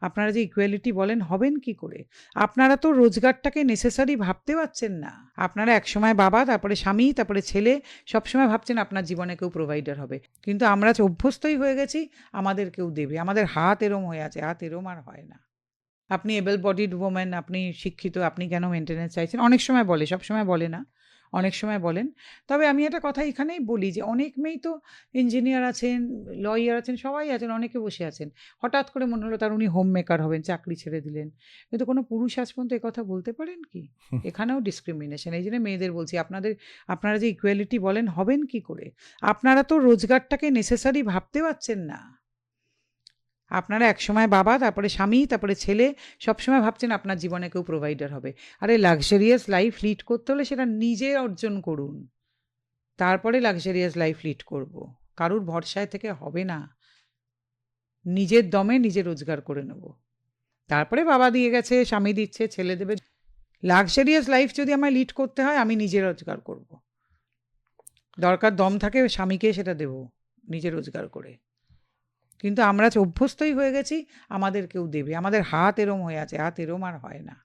আপনারা যে ইকুয়ালিটি বলেন হবেন কি করে? আপনারা তো রোজগারটাকে নেসেসারি ভাবতে পারছেন না। আপনারা একসময় বাবা, তারপরে স্বামী, তারপরে ছেলে, সবসময় ভাবছেন আপনার জীবনে কেউ প্রোভাইডার হবে। কিন্তু আমরা অভ্যস্তই হয়ে গেছি আমাদের কেউ দেবে। আমাদের হাত এরম হয়ে আছে, হাত এরম আর হয় না। আপনি এবল বডিড ওম্যান, আপনি শিক্ষিত, আপনি কেন মেনটেন্যান্স চাইছেন? অনেক সময় বলে, সবসময় বলে না। অনেক সময় বলেন। তবে আমি একটা কথা এখানেই বলি যে অনেক মেয়েই তো ইঞ্জিনিয়ার আছেন, লয়ার আছেন, সবাই আছেন, অনেকে বসে আছেন। হঠাৎ করে মনে হলো উনি হোম মেকার হবেন, চাকরি ছেড়ে দিলেন। কিন্তু কোনো পুরুষ আজ পর্যন্ত একথা বলতে পারেন কি? এখানেও ডিসক্রিমিনেশন। এইজন্য মেয়েদের বলছি আপনারা যে ইকুয়ালিটি বলেন হবেন কি করে? আপনারা তো রোজগারটাকে নেসেসারি ভাবতে পারছেন না। আপনারা একসময় বাবা, তারপরে স্বামী, তারপরে ছেলে, সবসময় ভাবছেন আপনার জীবনে কেউ প্রোভাইডার হবে। আরে লাক্সারিয়াস লাইফ লিড করতে হলে সেটা নিজে অর্জন করুন। তারপরে লাক্সারিয়াস লাইফ লিড করব। কারুর ভরসায় থেকে হবে না। নিজের দমে নিজে রোজগার করে নেব। তারপরে বাবা দিয়ে গেছে, স্বামী দিচ্ছে, ছেলে দেবে। লাক্সারিয়াস লাইফ যদি আমায় লিড করতে হয় আমি নিজে রোজগার করব। দরকার দম থাকে স্বামীকে সেটা দেব, নিজে রোজগার করে। কিন্তু আমরা অভ্যস্তই হয়ে গেছি আমাদের কেউ দেবে। আমাদের হাত এরম হয়ে আছে, হাত এরম আর হয় না।